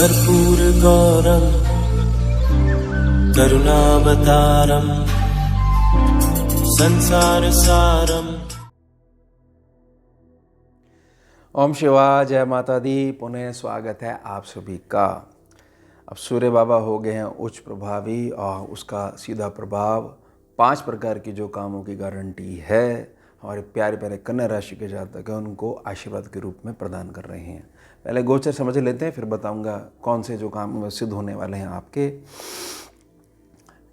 कर्पूरगौरं करुणावतारं संसारसारम्। ओम शिवाय, जय माता दी। पुनः स्वागत है आप सभी का। अब सूर्य बाबा हो गए हैं उच्च प्रभावी और उसका सीधा प्रभाव 5 प्रकार की जो कामों की गारंटी है हमारे प्यारे प्यारे कन्या राशि के जातक हैं उनको आशीर्वाद के रूप में प्रदान कर रहे हैं। पहले गोचर समझ लेते हैं, फिर बताऊंगा कौन से जो काम सिद्ध होने वाले हैं आपके।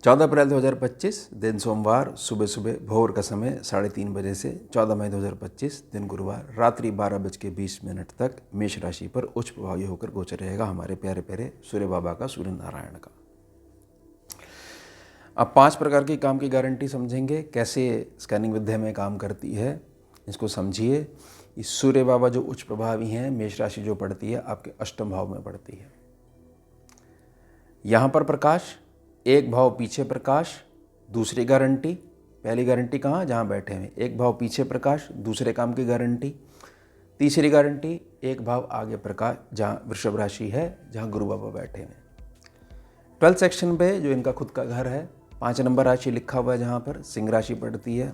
14 अप्रैल 2025 दिन सोमवार, सुबह सुबह भोर का समय 3:30 बजे से 14 मई 2025 दिन गुरुवार रात्रि 12:20 तक मेष राशि पर उच्च प्रभावी होकर गोचर रहेगा हमारे प्यारे प्यारे सूर्य बाबा का, सूर्य नारायण का। अब 5 प्रकार की काम की गारंटी समझेंगे, कैसे स्कैनिंग विद्या में काम करती है इसको समझिए। इस सूर्य बाबा जो उच्च प्रभावी हैं, मेष राशि जो पड़ती है आपके अष्टम भाव में पड़ती है। यहाँ पर प्रकाश, एक भाव पीछे प्रकाश। दूसरी गारंटी, पहली गारंटी कहाँ, जहाँ बैठे हैं, एक भाव पीछे प्रकाश, दूसरे काम की गारंटी। तीसरी गारंटी, एक भाव आगे प्रकाश, जहाँ वृषभ राशि है, जहाँ गुरु बाबा बैठे हैं। 12 सेक्शन पे जो इनका खुद का घर है, 5 नंबर राशि लिखा हुआ है, जहाँ पर सिंह राशि पड़ती है।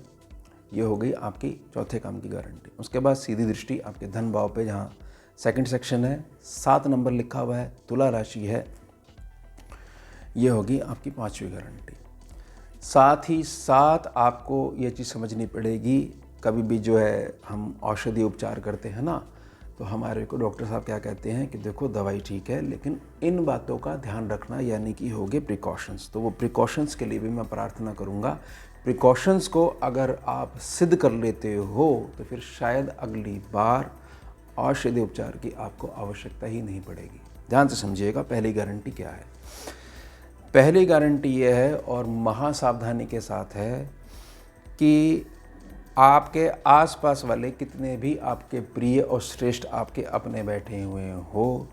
ये हो गई आपकी चौथे काम की गारंटी। उसके बाद सीधी दृष्टि आपके धन भाव पे, जहाँ सेकंड सेक्शन है, 7 नंबर लिखा हुआ है, तुला राशि है। ये होगी आपकी 5वीं गारंटी। साथ ही साथ आपको ये चीज़ समझनी पड़ेगी, कभी भी जो है हम औषधि उपचार करते हैं ना, तो हमारे को डॉक्टर साहब क्या कहते हैं कि देखो दवाई ठीक है लेकिन इन बातों का ध्यान रखना, यानी कि होंगे प्रिकॉशंस। तो वो प्रिकॉशंस के लिए भी मैं प्रार्थना करूँगा। प्रिकॉशंस को अगर आप सिद्ध कर लेते हो तो फिर शायद अगली बार औषधि उपचार की आपको आवश्यकता ही नहीं पड़ेगी। ध्यान से समझिएगा पहली गारंटी क्या है। पहली गारंटी ये है और महासावधानी के साथ है कि आपके आसपास वाले कितने भी आपके प्रिय और श्रेष्ठ आपके अपने बैठे हुए हो,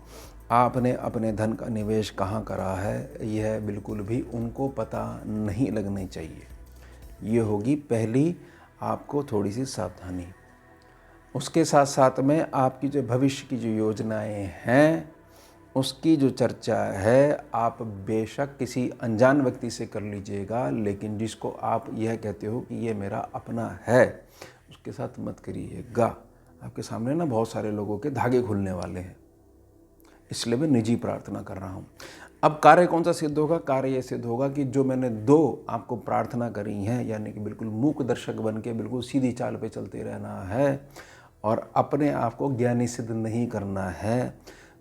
आपने अपने धन का निवेश कहाँ करा है यह बिल्कुल भी उनको पता नहीं लगनी चाहिए। ये होगी पहली आपको थोड़ी सी सावधानी। उसके साथ साथ में आपकी जो भविष्य की जो योजनाएं हैं उसकी जो चर्चा है आप बेशक किसी अनजान व्यक्ति से कर लीजिएगा, लेकिन जिसको आप यह कहते हो कि ये मेरा अपना है उसके साथ मत करिएगा। आपके सामने ना बहुत सारे लोगों के धागे खुलने वाले हैं, इसलिए मैं निजी प्रार्थना कर रहा हूँ। अब कार्य कौन सा सिद्ध होगा? कार्य ये सिद्ध होगा कि जो मैंने 2 आपको प्रार्थना करी हैं, यानी कि बिल्कुल मूक दर्शक बन के बिल्कुल सीधी चाल पे चलते रहना है और अपने आप को ज्ञानी सिद्ध नहीं करना है,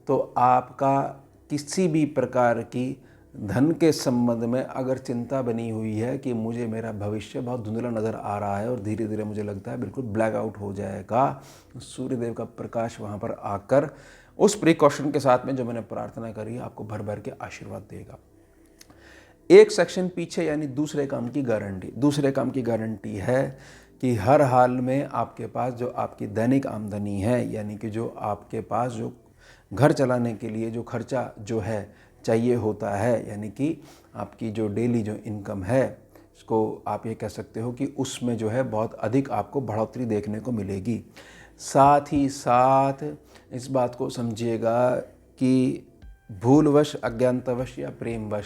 तो आपका किसी भी प्रकार की धन के संबंध में अगर चिंता बनी हुई है कि मुझे मेरा भविष्य बहुत धुंधला नज़र आ रहा है और धीरे धीरे मुझे लगता है बिल्कुल ब्लैक आउट हो जाएगा, सूर्यदेव का प्रकाश वहाँ पर आकर उस प्रिकॉशन के साथ में जो मैंने प्रार्थना करी आपको भर भर के आशीर्वाद देगा। एक सेक्शन पीछे, यानी दूसरे काम की गारंटी। दूसरे काम की गारंटी है कि हर हाल में आपके पास जो आपकी दैनिक आमदनी है, यानी कि जो आपके पास जो घर चलाने के लिए जो खर्चा जो है चाहिए होता है, यानी कि आपकी जो डेली जो इनकम है, इसको आप ये कह सकते हो कि उसमें जो है बहुत अधिक आपको बढ़ोतरी देखने को मिलेगी। साथ ही साथ इस बात को समझिएगा कि भूलवश, अज्ञानतावश या प्रेमवश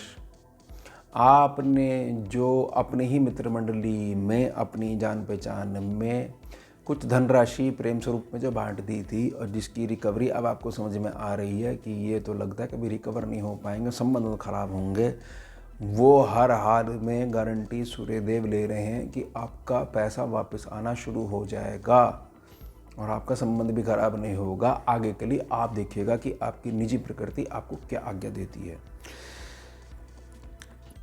आपने जो अपने ही मित्र मंडली में, अपनी जान पहचान में कुछ धनराशि प्रेम स्वरूप में जो बांट दी थी और जिसकी रिकवरी अब आपको समझ में आ रही है कि ये तो लगता है कभी रिकवर नहीं हो पाएंगे, संबंध खराब होंगे, वो हर हाल में गारंटी सूर्यदेव ले रहे हैं कि आपका पैसा वापस आना शुरू हो जाएगा और आपका संबंध भी खराब नहीं होगा। आगे के लिए आप देखिएगा कि आपकी निजी प्रकृति आपको क्या आज्ञा देती है।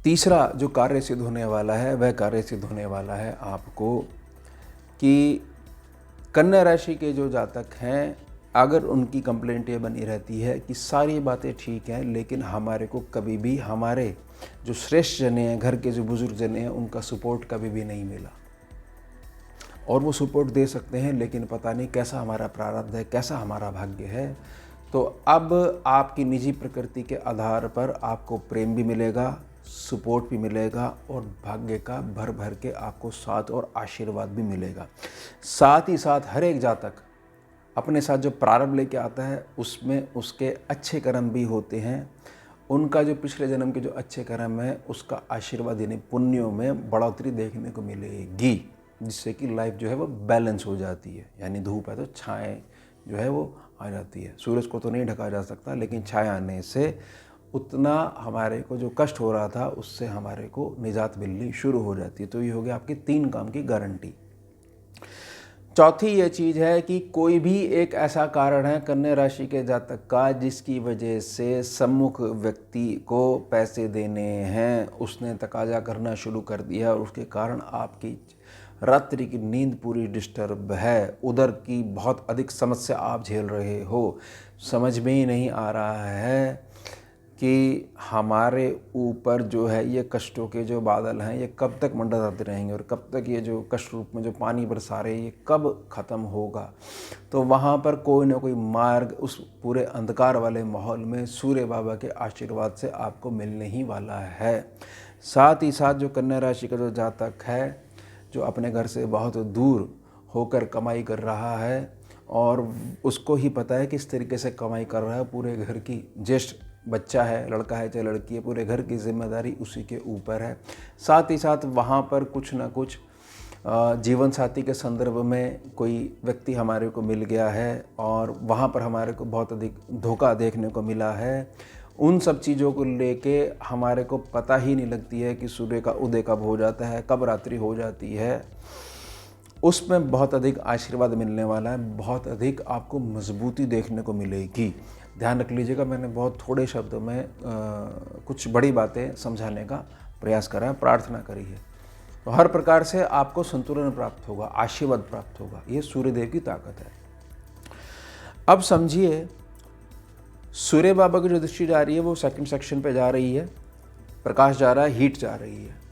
तीसरा जो कार्य सिद्ध होने वाला है वह कार्य सिद्ध होने वाला है आपको कि कन्या राशि के जो जातक हैं, अगर उनकी कंप्लेंट ये बनी रहती है कि सारी बातें ठीक हैं लेकिन हमारे को कभी भी हमारे जो श्रेष्ठ जने हैं, घर के जो बुजुर्ग जने हैं, उनका सपोर्ट कभी भी नहीं मिला और वो सपोर्ट दे सकते हैं लेकिन पता नहीं कैसा हमारा प्रारब्ध है, कैसा हमारा भाग्य है, तो अब आपकी निजी प्रकृति के आधार पर आपको प्रेम भी मिलेगा, सपोर्ट भी मिलेगा और भाग्य का भर भर के आपको साथ और आशीर्वाद भी मिलेगा। साथ ही साथ हर एक जातक अपने साथ जो प्रारब्ध लेके आता है उसमें उसके अच्छे कर्म भी होते हैं। उनका जो पिछले जन्म के जो अच्छे कर्म है उसका आशीर्वाद यानी पुण्यों में बढ़ोतरी देखने को मिलेगी, जिससे कि लाइफ जो है वो बैलेंस हो जाती है। यानी धूप है तो छाएँ जो है वो आ जाती है। सूरज को तो नहीं ढका जा सकता, लेकिन छाया आने से उतना हमारे को जो कष्ट हो रहा था उससे हमारे को निजात मिलनी शुरू हो जाती है। तो ये हो गया आपकी 3 काम की गारंटी। चौथी ये चीज़ है कि कोई भी एक ऐसा कारण है कन्या राशि के जातक का जिसकी वजह से सम्मुख व्यक्ति को पैसे देने हैं, उसने तकाजा करना शुरू कर दिया और उसके कारण आपकी रात्रि की नींद पूरी डिस्टर्ब है, उधर की बहुत अधिक समस्या आप झेल रहे हो। समझ में ही नहीं आ रहा है कि हमारे ऊपर जो है ये कष्टों के जो बादल हैं ये कब तक मंडराते रहेंगे और कब तक ये जो कष्ट रूप में जो पानी बरसा रहे ये कब ख़त्म होगा। तो वहाँ पर कोई ना कोई मार्ग उस पूरे अंधकार वाले माहौल में सूर्य बाबा के आशीर्वाद से आपको मिलने ही वाला है। साथ ही साथ जो कन्या राशि का जो जातक है जो अपने घर से बहुत दूर होकर कमाई कर रहा है और उसको ही पता है किस तरीके से कमाई कर रहा है, पूरे घर की ज्येष्ठ बच्चा है, लड़का है चाहे लड़की है, पूरे घर की जिम्मेदारी उसी के ऊपर है। साथ ही साथ वहाँ पर कुछ ना कुछ जीवन साथी के संदर्भ में कोई व्यक्ति हमारे को मिल गया है और वहाँ पर हमारे को बहुत अधिक धोखा देखने को मिला है। उन सब चीज़ों को लेके हमारे को पता ही नहीं लगती है कि सूर्य का उदय कब हो जाता है, कब रात्रि हो जाती है। उसमें बहुत अधिक आशीर्वाद मिलने वाला है, बहुत अधिक आपको मजबूती देखने को मिलेगी। ध्यान रख लीजिएगा, मैंने बहुत थोड़े शब्दों में कुछ बड़ी बातें समझाने का प्रयास करा है, प्रार्थना करी है। तो हर प्रकार से आपको संतुलन प्राप्त होगा, आशीर्वाद प्राप्त होगा। ये सूर्यदेव की ताकत है। अब समझिए, सूर्य बाबा की जो दृष्टि जा रही है वो सेकंड सेक्शन पे जा रही है, प्रकाश जा रहा है, हीट जा रही है।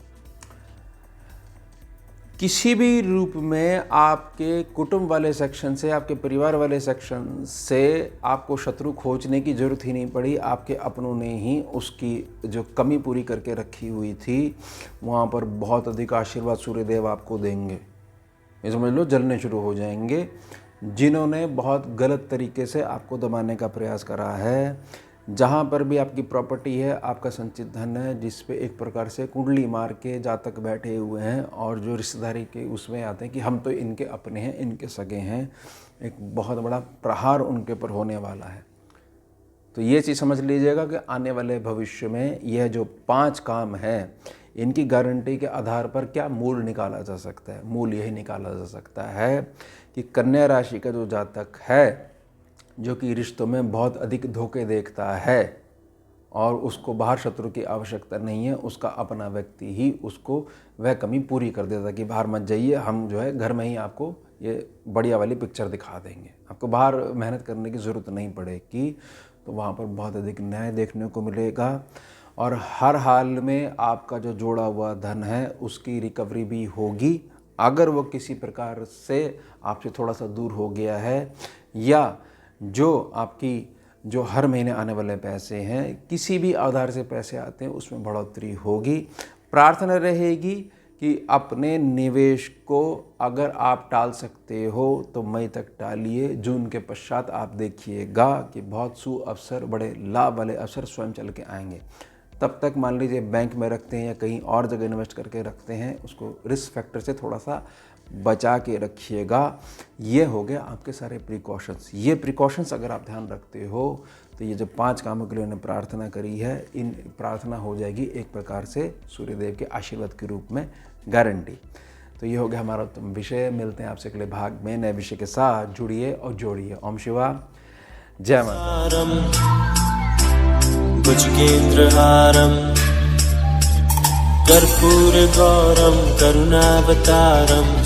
किसी भी रूप में आपके कुटुंब वाले सेक्शन से, आपके परिवार वाले सेक्शन से आपको शत्रु खोजने की जरूरत ही नहीं पड़ी। आपके अपनों ने ही उसकी जो कमी पूरी करके रखी हुई थी, वहाँ पर बहुत अधिक आशीर्वाद सूर्यदेव आपको देंगे। ये समझ लो, जलने शुरू हो जाएंगे। जिन्होंने बहुत गलत तरीके से आपको दबाने का प्रयास करा है, जहाँ पर भी आपकी प्रॉपर्टी है, आपका संचित धन है, जिस पे एक प्रकार से कुंडली मार के जातक बैठे हुए हैं और जो रिश्तेदारी के उसमें आते हैं कि हम तो इनके अपने हैं, इनके सगे हैं, एक बहुत बड़ा प्रहार उनके ऊपर होने वाला है। तो ये चीज़ समझ लीजिएगा कि आने वाले भविष्य में यह जो 5 काम है, इनकी गारंटी के आधार पर क्या मूल निकाला जा सकता है। मूल यही निकाला जा सकता है कि कन्या राशि का जो जातक है, जो कि रिश्तों में बहुत अधिक धोखे देखता है और उसको बाहर शत्रु की आवश्यकता नहीं है, उसका अपना व्यक्ति ही उसको वह कमी पूरी कर देता कि बाहर मत जाइए, हम जो है घर में ही आपको ये बढ़िया वाली पिक्चर दिखा देंगे, आपको बाहर मेहनत करने की ज़रूरत नहीं पड़ेगी। तो वहाँ पर बहुत अधिक न्याय देखने को मिलेगा और हर हाल में आपका जो जोड़ा हुआ धन है उसकी रिकवरी भी होगी। अगर वो किसी प्रकार से आपसे थोड़ा सा दूर हो गया है या जो आपकी जो हर महीने आने वाले पैसे हैं, किसी भी आधार से पैसे आते हैं, उसमें बढ़ोतरी होगी। प्रार्थना रहेगी कि अपने निवेश को अगर आप टाल सकते हो तो मई तक टालिए। जून के पश्चात आप देखिएगा कि बहुत सु अवसर, बड़े लाभ वाले अवसर स्वयं चल के आएंगे। तब तक मान लीजिए बैंक में रखते हैं या कहीं और जगह इन्वेस्ट करके रखते हैं, उसको रिस्क फैक्टर से थोड़ा सा बचा के रखिएगा। ये हो गया आपके सारे प्रिकॉशंस। ये प्रिकॉशंस अगर आप ध्यान रखते हो तो ये जो 5 कामों के लिए उन्होंने प्रार्थना करी है, इन प्रार्थना हो जाएगी एक प्रकार से सूर्यदेव के आशीर्वाद के रूप में गारंटी। तो ये हो गया हमारा विषय। मिलते हैं आपसे अगले भाग में नए विषय के साथ। जुड़िए और जोड़िए। ओम शिवा, जय माता। भुजगेन्द्रहारं कर्पूरगौरं करुणावतारं